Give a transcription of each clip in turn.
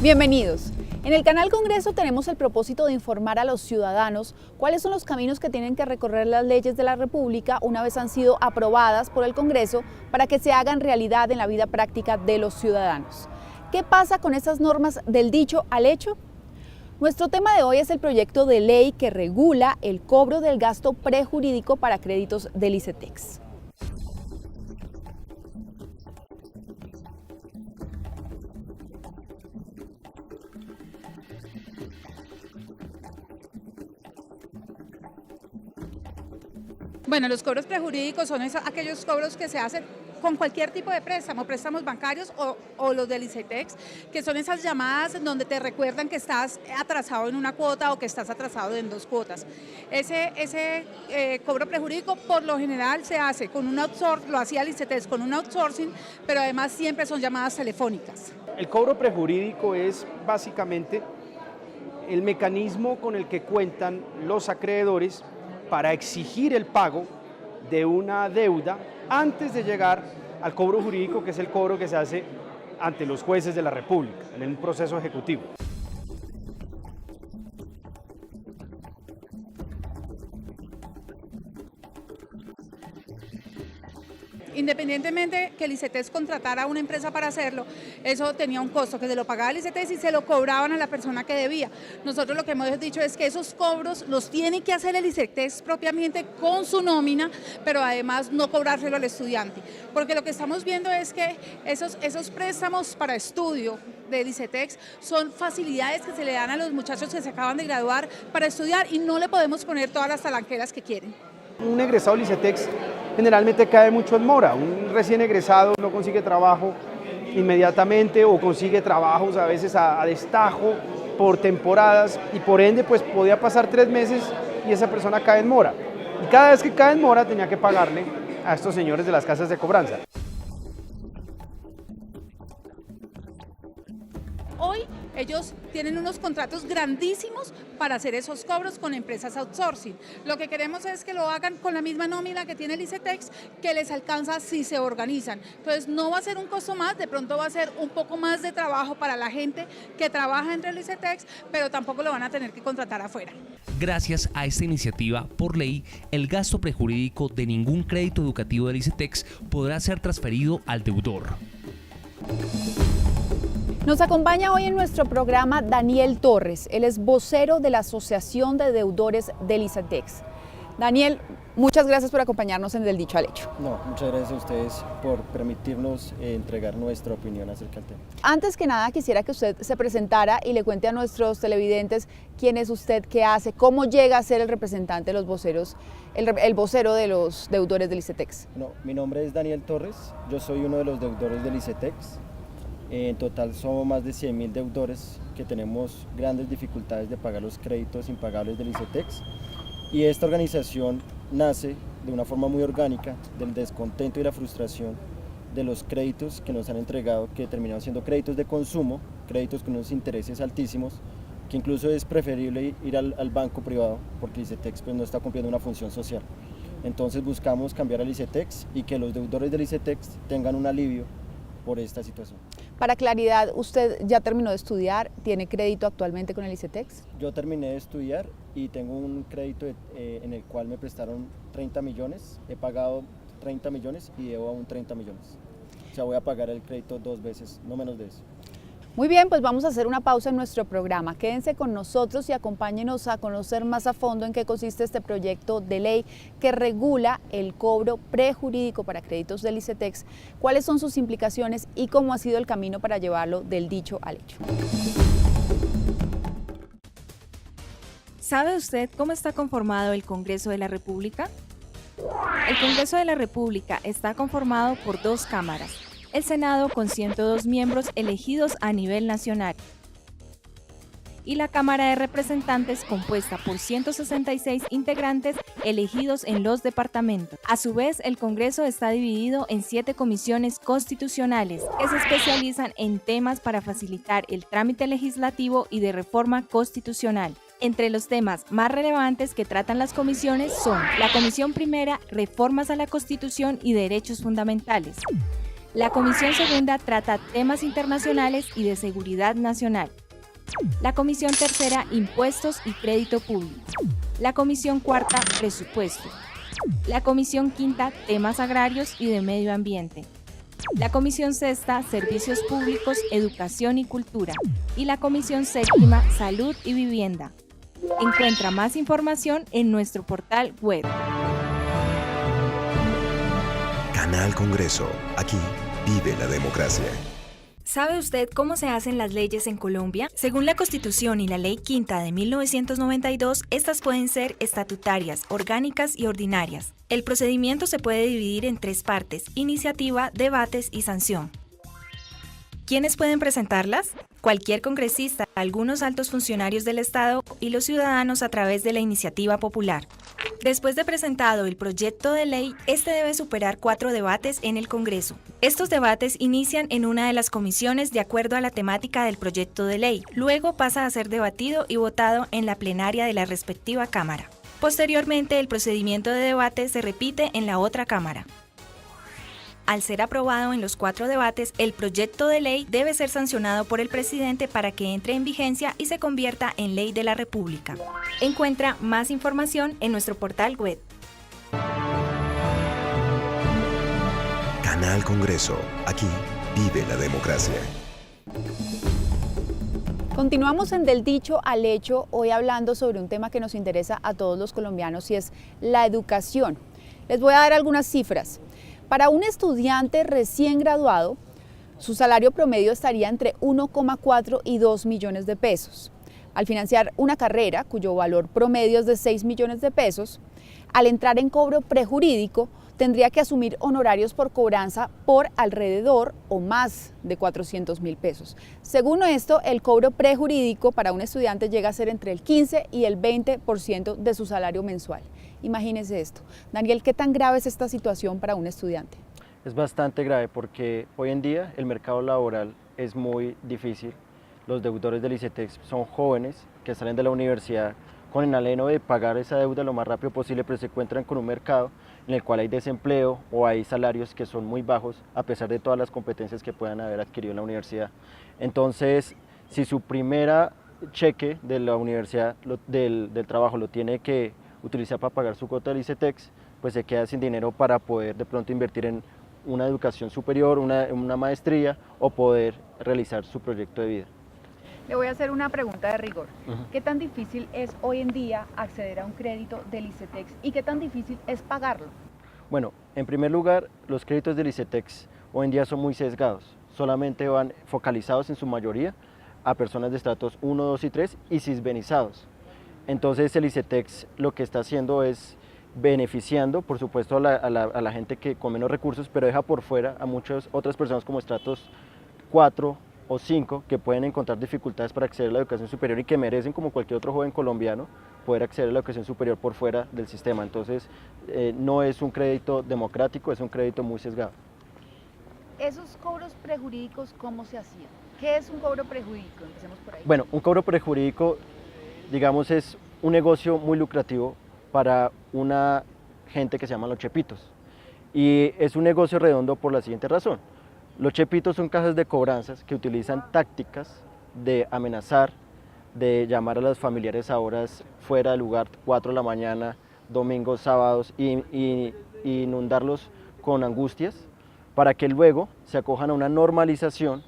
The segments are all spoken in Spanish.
Bienvenidos. En el canal Congreso tenemos el propósito de informar a los ciudadanos cuáles son los caminos que tienen que recorrer las leyes de la República una vez han sido aprobadas por el Congreso para que se hagan realidad en la vida práctica de los ciudadanos. ¿Qué pasa con estas normas del dicho al hecho? Nuestro tema de hoy es el proyecto de ley que regula el cobro del gasto prejurídico para créditos del ICETEX. Bueno, los cobros prejurídicos son aquellos cobros que se hacen con cualquier tipo de préstamo, préstamos bancarios o los del ICETEX, que son esas llamadas donde te recuerdan que estás atrasado en una cuota o que estás atrasado en dos cuotas. Ese cobro prejurídico por lo general se hace con un outsourcing, lo hacía el ICETEX con un outsourcing, pero además siempre son llamadas telefónicas. El cobro prejurídico es básicamente el mecanismo con el que cuentan los acreedores para exigir el pago de una deuda antes de llegar al cobro jurídico, que es el cobro que se hace ante los jueces de la República, en un proceso ejecutivo. Independientemente que el ICETEX contratara a una empresa para hacerlo, eso tenía un costo, que se lo pagaba el ICETEX y se lo cobraban a la persona que debía. Nosotros lo que hemos dicho es que esos cobros los tiene que hacer el ICETEX propiamente con su nómina, pero además no cobrárselo al estudiante. Porque lo que estamos viendo es que esos préstamos para estudio del ICETEX son facilidades que se le dan a los muchachos que se acaban de graduar para estudiar y no le podemos poner todas las talanqueras que quieren. Un egresado del ICETEX generalmente cae mucho en mora. Un recién egresado no consigue trabajo inmediatamente o consigue trabajos a veces a destajo por temporadas y por ende pues podía pasar 3 meses y esa persona cae en mora. Y cada vez que cae en mora tenía que pagarle a estos señores de las casas de cobranza. Hoy ellos tienen unos contratos grandísimos para hacer esos cobros con empresas outsourcing. Lo que queremos es que lo hagan con la misma nómina que tiene el ICETEX, que les alcanza si se organizan. Entonces no va a ser un costo más, de pronto va a ser un poco más de trabajo para la gente que trabaja entre el ICETEX, pero tampoco lo van a tener que contratar afuera. Gracias a esta iniciativa, por ley, el gasto prejurídico de ningún crédito educativo del ICETEX podrá ser transferido al deudor. Nos acompaña hoy en nuestro programa Daniel Torres, él es vocero de la Asociación de Deudores del ICETEX. Daniel, muchas gracias por acompañarnos en Del Dicho al Hecho. No, muchas gracias a ustedes por permitirnos entregar nuestra opinión acerca del tema. Antes que nada quisiera que usted se presentara y le cuente a nuestros televidentes quién es usted, qué hace, cómo llega a ser el representante de los voceros, el vocero de los deudores del ICETEX. No, mi nombre es Daniel Torres, yo soy uno de los deudores del ICETEX. En total somos más de 100.000 deudores que tenemos grandes dificultades de pagar los créditos impagables del ICETEX y esta organización nace de una forma muy orgánica del descontento y la frustración de los créditos que nos han entregado, que terminan siendo créditos de consumo, créditos con unos intereses altísimos, que incluso es preferible ir al banco privado porque el ICETEX pues, no está cumpliendo una función social. Entonces buscamos cambiar al ICETEX y que los deudores del ICETEX tengan un alivio por esta situación. Para claridad, ¿usted ya terminó de estudiar? ¿Tiene crédito actualmente con el ICETEX? Yo terminé de estudiar y tengo un crédito en el cual me prestaron 30 millones, he pagado 30 millones y debo aún 30 millones. O sea, voy a pagar el crédito 2 veces, no menos de eso. Muy bien, pues vamos a hacer una pausa en nuestro programa. Quédense con nosotros y acompáñenos a conocer más a fondo en qué consiste este proyecto de ley que regula el cobro prejurídico para créditos del ICETEX, cuáles son sus implicaciones y cómo ha sido el camino para llevarlo del dicho al hecho. ¿Sabe usted cómo está conformado el Congreso de la República? El Congreso de la República está conformado por 2 cámaras. El Senado con 102 miembros elegidos a nivel nacional y la Cámara de Representantes compuesta por 166 integrantes elegidos en los departamentos. A su vez, el Congreso está dividido en 7 comisiones constitucionales que se especializan en temas para facilitar el trámite legislativo y de reforma constitucional. Entre los temas más relevantes que tratan las comisiones son la Comisión Primera, Reformas a la Constitución y Derechos Fundamentales. La Comisión Segunda trata temas internacionales y de seguridad nacional. La Comisión Tercera, Impuestos y Crédito Público. La Comisión Cuarta, Presupuesto. La Comisión Quinta, Temas Agrarios y de Medio Ambiente. La Comisión Sexta, Servicios Públicos, Educación y Cultura. Y la Comisión Séptima, Salud y Vivienda. Encuentra más información en nuestro portal web. Canal Congreso. Aquí vive la democracia. ¿Sabe usted cómo se hacen las leyes en Colombia? Según la Constitución y la Ley Quinta de 1992, estas pueden ser estatutarias, orgánicas y ordinarias. El procedimiento se puede dividir en 3 partes: iniciativa, debates y sanción. ¿Quiénes pueden presentarlas? Cualquier congresista, algunos altos funcionarios del Estado y los ciudadanos a través de la iniciativa popular. Después de presentado el proyecto de ley, este debe superar 4 debates en el Congreso. Estos debates inician en una de las comisiones de acuerdo a la temática del proyecto de ley. Luego pasa a ser debatido y votado en la plenaria de la respectiva Cámara. Posteriormente, el procedimiento de debate se repite en la otra Cámara. Al ser aprobado en los 4 debates, el proyecto de ley debe ser sancionado por el presidente para que entre en vigencia y se convierta en ley de la República. Encuentra más información en nuestro portal web. Canal Congreso. Aquí vive la democracia. Continuamos en Del Dicho al Hecho, hoy hablando sobre un tema que nos interesa a todos los colombianos y es la educación. Les voy a dar algunas cifras. Para un estudiante recién graduado, su salario promedio estaría entre 1,4 y 2 millones de pesos. Al financiar una carrera cuyo valor promedio es de 6 millones de pesos, al entrar en cobro prejurídico, tendría que asumir honorarios por cobranza por alrededor o más de 400.000 pesos. Según esto, el cobro prejurídico para un estudiante llega a ser entre el 15 y el 20% de su salario mensual. Imagínese esto. Daniel, ¿qué tan grave es esta situación para un estudiante? Es bastante grave porque hoy en día el mercado laboral es muy difícil. Los deudores del ICETEX son jóvenes que salen de la universidad con el anhelo de pagar esa deuda lo más rápido posible, pero se encuentran con un mercado en el cual hay desempleo o hay salarios que son muy bajos a pesar de todas las competencias que puedan haber adquirido en la universidad. Entonces, si su primera cheque de la universidad, del trabajo, lo tiene que utilizar para pagar su cuota del ICETEX, pues se queda sin dinero para poder de pronto invertir en una educación superior, una maestría o poder realizar su proyecto de vida. Le voy a hacer una pregunta de rigor. ¿Qué tan difícil es hoy en día acceder a un crédito del ICETEX y qué tan difícil es pagarlo? Bueno, en primer lugar, los créditos del ICETEX hoy en día son muy sesgados. Solamente van focalizados en su mayoría a personas de estratos 1, 2 y 3 y cisbenizados. Entonces el ICETEX lo que está haciendo es beneficiando, por supuesto, a la gente que con menos recursos, pero deja por fuera a muchas otras personas como estratos 4 o 5 que pueden encontrar dificultades para acceder a la educación superior y que merecen, como cualquier otro joven colombiano, poder acceder a la educación superior por fuera del sistema. Entonces no es un crédito democrático, es un crédito muy sesgado. ¿Esos cobros prejurídicos cómo se hacían? ¿Qué es un cobro prejurídico? Empecemos por ahí. Bueno, un cobro prejurídico, digamos, es un negocio muy lucrativo para una gente que se llama los chepitos. Y es un negocio redondo por la siguiente razón. Los chepitos son cajas de cobranzas que utilizan tácticas de amenazar, de llamar a los familiares a horas fuera del lugar, 4 de la mañana, domingos, sábados, y inundarlos con angustias para que luego se acojan a una normalización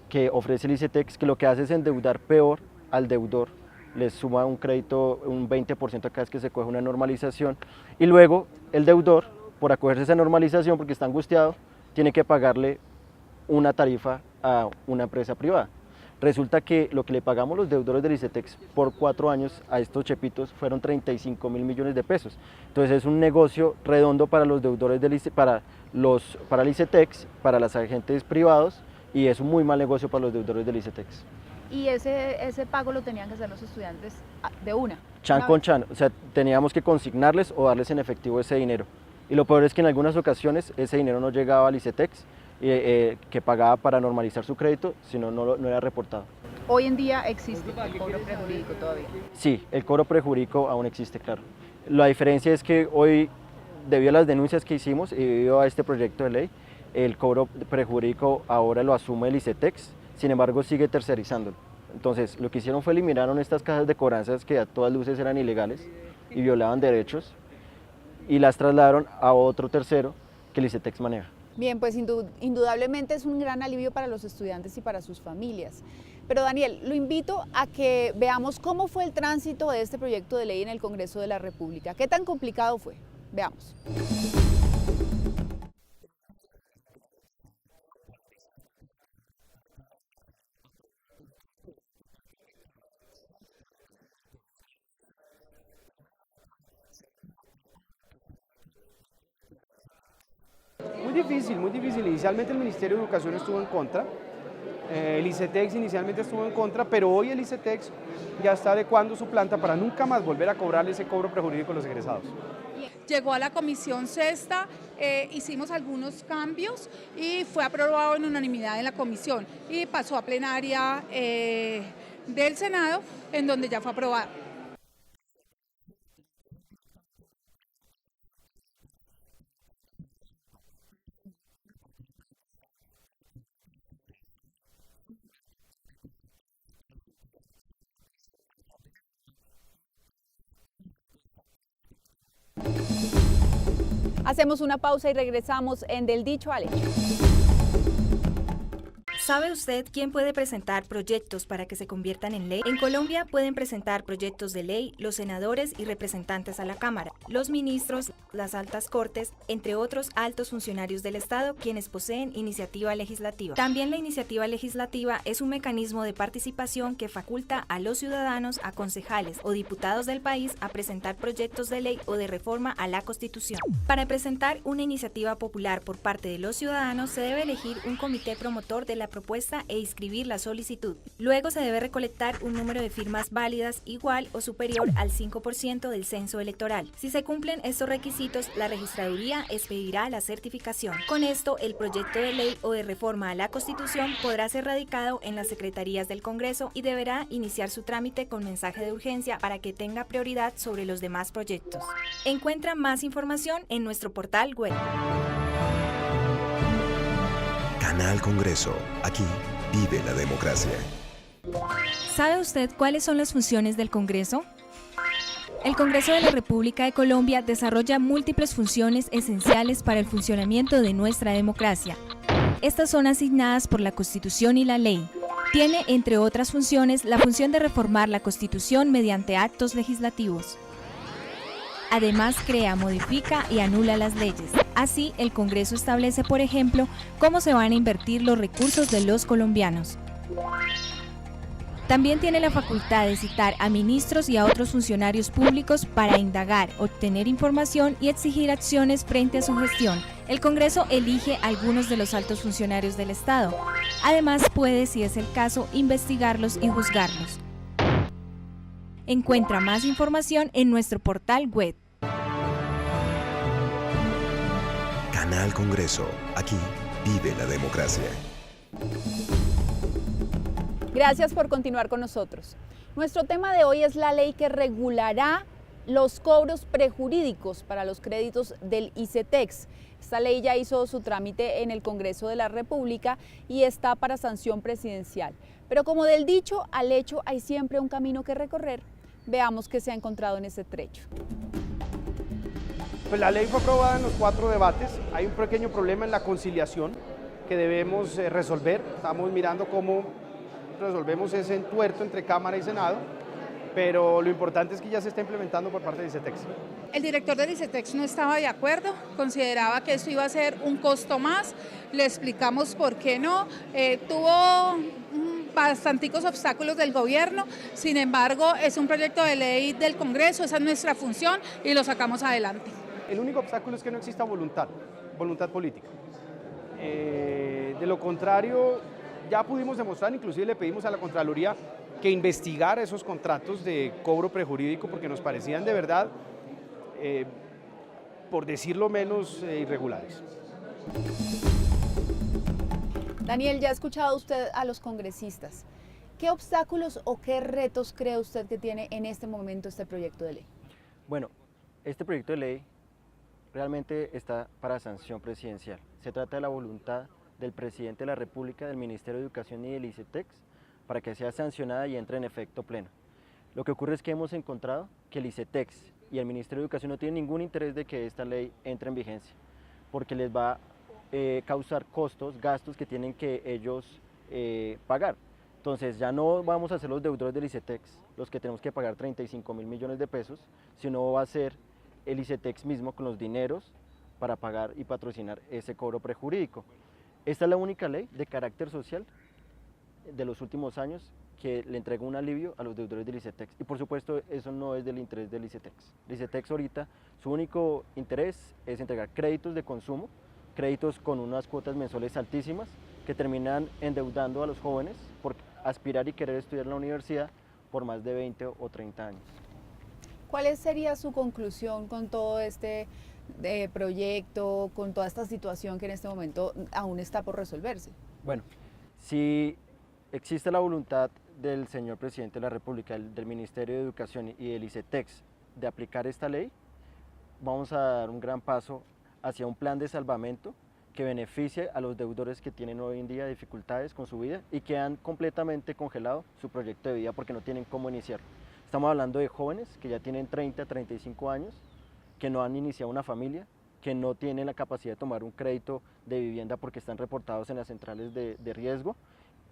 que ofrece el ICETEX, que lo que hace es endeudar peor al deudor. Les suma un crédito, un 20% a cada vez que se coge una normalización, y luego el deudor, por acogerse a esa normalización porque está angustiado, tiene que pagarle una tarifa a una empresa privada. Resulta que lo que le pagamos los deudores del ICETEX por 4 años a estos chepitos fueron 35.000 millones de pesos. Entonces es un negocio redondo para los deudores para el ICETEX, para los agentes privados, y es un muy mal negocio para los deudores del ICETEX. Y ese pago lo tenían que hacer los estudiantes de una. Chan con chan, o sea, teníamos que consignarles o darles en efectivo ese dinero. Y lo peor es que en algunas ocasiones ese dinero no llegaba al ICETEX, que pagaba para normalizar su crédito, sino no era reportado. Hoy en día existe el cobro prejurídico todavía. Sí, el cobro prejurídico aún existe, claro. La diferencia es que hoy, debido a las denuncias que hicimos y debido a este proyecto de ley, el cobro prejurídico ahora lo asume el ICETEX, sin embargo sigue tercerizándolo. Entonces lo que hicieron fue eliminaron estas cajas de cobranzas que a todas luces eran ilegales y violaban derechos y las trasladaron a otro tercero que el ICETEX maneja. Bien, pues indudablemente es un gran alivio para los estudiantes y para sus familias. Pero Daniel, lo invito a que veamos cómo fue el tránsito de este proyecto de ley en el Congreso de la República. ¿Qué tan complicado fue? Veamos. Muy difícil, muy difícil. Inicialmente el Ministerio de Educación estuvo en contra, el ICETEX inicialmente estuvo en contra, pero hoy el ICETEX ya está adecuando su planta para nunca más volver a cobrarle ese cobro prejurídico a los egresados. Llegó a la comisión sexta, hicimos algunos cambios y fue aprobado en unanimidad en la comisión y pasó a plenaria del Senado, en donde ya fue aprobado. Hacemos una pausa y regresamos en Del Dicho al Hecho. ¿Sabe usted quién puede presentar proyectos para que se conviertan en ley? En Colombia pueden presentar proyectos de ley los senadores y representantes a la Cámara, los ministros, las altas cortes, entre otros altos funcionarios del Estado, quienes poseen iniciativa legislativa. También la iniciativa legislativa es un mecanismo de participación que faculta a los ciudadanos, a concejales o diputados del país a presentar proyectos de ley o de reforma a la Constitución. Para presentar una iniciativa popular por parte de los ciudadanos se debe elegir un comité promotor de la propuesta e inscribir la solicitud. Luego se debe recolectar un número de firmas válidas igual o superior al 5% del censo electoral. Si se cumplen estos requisitos, la registraduría expedirá la certificación. Con esto, el proyecto de ley o de reforma a la Constitución podrá ser radicado en las secretarías del Congreso y deberá iniciar su trámite con mensaje de urgencia para que tenga prioridad sobre los demás proyectos. Encuentra más información en nuestro portal web. Canal Congreso. Aquí vive la democracia. ¿Sabe usted cuáles son las funciones del Congreso? El Congreso de la República de Colombia desarrolla múltiples funciones esenciales para el funcionamiento de nuestra democracia. Estas son asignadas por la Constitución y la ley. Tiene, entre otras funciones, la función de reformar la Constitución mediante actos legislativos. Además, crea, modifica y anula las leyes. Así, el Congreso establece, por ejemplo, cómo se van a invertir los recursos de los colombianos. También tiene la facultad de citar a ministros y a otros funcionarios públicos para indagar, obtener información y exigir acciones frente a su gestión. El Congreso elige a algunos de los altos funcionarios del Estado. Además, puede, si es el caso, investigarlos y juzgarlos. Encuentra más información en nuestro portal web. Canal Congreso. Aquí vive la democracia. Gracias por continuar con nosotros. Nuestro tema de hoy es la ley que regulará los cobros prejurídicos para los créditos del ICETEX. Esta ley ya hizo su trámite en el Congreso de la República y está para sanción presidencial. Pero como del dicho al hecho hay siempre un camino que recorrer, veamos qué se ha encontrado en este trecho. Pues la ley fue aprobada en los 4 debates. Hay un pequeño problema en la conciliación que debemos resolver. Estamos mirando cómo resolvemos ese entuerto entre Cámara y Senado, pero lo importante es que ya se está implementando por parte del ICETEX. El director del ICETEX no estaba de acuerdo, consideraba que esto iba a ser un costo más, le explicamos por qué no, tuvo bastanticos obstáculos del gobierno, sin embargo es un proyecto de ley del Congreso, esa es nuestra función y lo sacamos adelante. El único obstáculo es que no exista voluntad política. De lo contrario, ya pudimos demostrar, inclusive le pedimos a la Contraloría que investigara esos contratos de cobro prejurídico porque nos parecían de verdad, por decirlo menos, irregulares. Daniel, ya ha escuchado usted a los congresistas. ¿Qué obstáculos o qué retos cree usted que tiene en este momento este proyecto de ley? Bueno, este proyecto de ley realmente está para sanción presidencial. Se trata de la voluntad del presidente de la República, del Ministerio de Educación y del ICETEX para que sea sancionada y entre en efecto pleno. Lo que ocurre es que hemos encontrado que el ICETEX y el Ministerio de Educación no tienen ningún interés de que esta ley entre en vigencia, porque les va a causar costos, gastos que tienen que ellos pagar. Entonces ya no vamos a ser los deudores del ICETEX los que tenemos que pagar 35.000 millones de pesos, sino va a ser el ICETEX mismo con los dineros para pagar y patrocinar ese cobro prejurídico. Esta es la única ley de carácter social de los últimos años que le entrega un alivio a los deudores del ICETEX. Y por supuesto eso no es del interés del ICETEX. El ICETEX ahorita su único interés es entregar créditos de consumo, créditos con unas cuotas mensuales altísimas que terminan endeudando a los jóvenes por aspirar y querer estudiar en la universidad por más de 20 o 30 años. ¿Cuál sería su conclusión con todo este proyecto, con toda esta situación que en este momento aún está por resolverse? Bueno, si existe la voluntad del señor presidente de la República, del Ministerio de Educación y del ICETEX de aplicar esta ley, vamos a dar un gran paso hacia un plan de salvamento que beneficie a los deudores que tienen hoy en día dificultades con su vida y que han completamente congelado su proyecto de vida porque no tienen cómo iniciar. Estamos hablando de jóvenes que ya tienen 30, 35 años, que no han iniciado una familia, que no tienen la capacidad de tomar un crédito de vivienda porque están reportados en las centrales de riesgo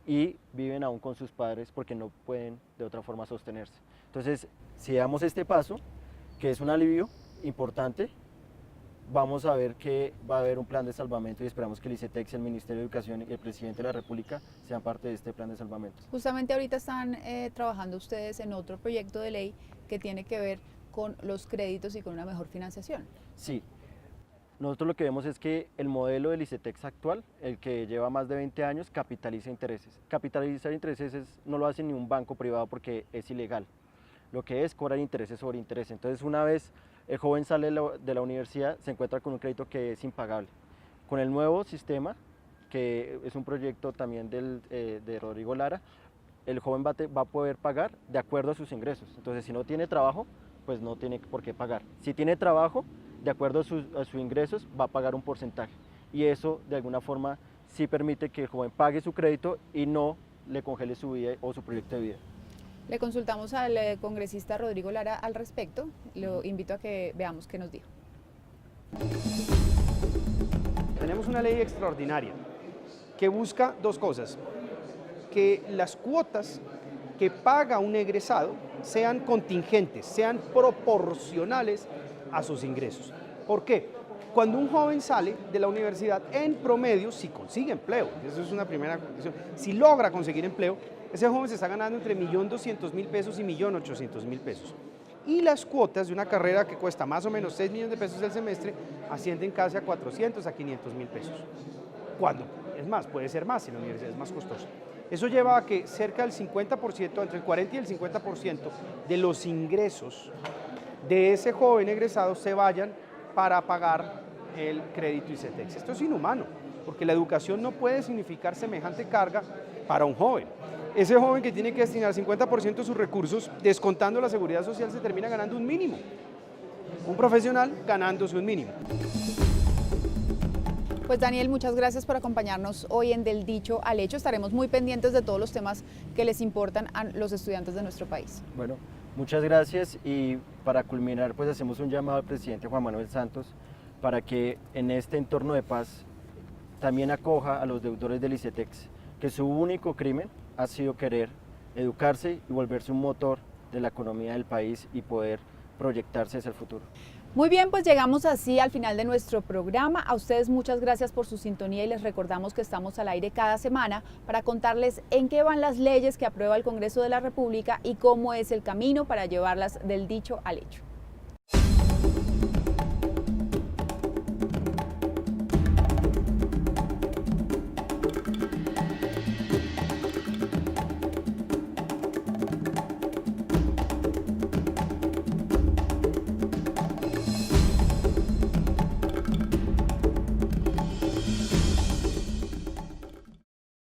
y viven aún con sus padres porque no pueden de otra forma sostenerse. Entonces, si damos este paso, que es un alivio importante, vamos a ver que va a haber un plan de salvamento y esperamos que el ICETEX, el Ministerio de Educación y el Presidente de la República sean parte de este plan de salvamento. Justamente ahorita están trabajando ustedes en otro proyecto de ley que tiene que ver con los créditos y con una mejor financiación. Sí, nosotros lo que vemos es que el modelo del ICETEX actual, el que lleva más de 20 años, capitaliza intereses. Capitalizar intereses no lo hace ni un banco privado porque es ilegal. Lo que es cobrar intereses sobre intereses. Entonces, una vez el joven sale de la universidad, se encuentra con un crédito que es impagable. Con el nuevo sistema, que es un proyecto también de Rodrigo Lara, el joven va a poder pagar de acuerdo a sus ingresos. Entonces, si no tiene trabajo, pues no tiene por qué pagar. Si tiene trabajo, de acuerdo a sus ingresos, va a pagar un porcentaje. Y eso, de alguna forma, sí permite que el joven pague su crédito y no le congele su vida o su proyecto de vida. Le consultamos al congresista Rodrigo Lara al respecto. Lo invito a que veamos qué nos dijo. Tenemos una ley extraordinaria que busca dos cosas: que las cuotas que paga un egresado sean contingentes, sean proporcionales a sus ingresos. ¿Por qué? Cuando un joven sale de la universidad, en promedio, si consigue empleo, eso es una primera condición, si logra conseguir empleo, ese joven se está ganando entre 1.200.000 pesos y 1.800.000 pesos. Y las cuotas de una carrera que cuesta más o menos 6 millones de pesos el semestre ascienden casi a 400 a 500.000 pesos. ¿Cuándo? Es más, puede ser más si la universidad es más costosa. Eso lleva a que cerca del 50%, entre el 40 y el 50% de los ingresos de ese joven egresado se vayan para pagar el crédito ICETEX. Esto es inhumano, porque la educación no puede significar semejante carga para un joven. Ese joven que tiene que destinar 50% de sus recursos, descontando la seguridad social, se termina ganando un mínimo. Un profesional ganándose un mínimo. Pues Daniel, muchas gracias por acompañarnos hoy en Del Dicho al Hecho. Estaremos muy pendientes de todos los temas que les importan a los estudiantes de nuestro país. Bueno, muchas gracias y para culminar pues hacemos un llamado al presidente Juan Manuel Santos para que en este entorno de paz también acoja a los deudores del ICETEX, que su único crimen ha sido querer educarse y volverse un motor de la economía del país y poder proyectarse hacia el futuro. Muy bien, pues llegamos así al final de nuestro programa. A ustedes muchas gracias por su sintonía y les recordamos que estamos al aire cada semana para contarles en qué van las leyes que aprueba el Congreso de la República y cómo es el camino para llevarlas del dicho al hecho.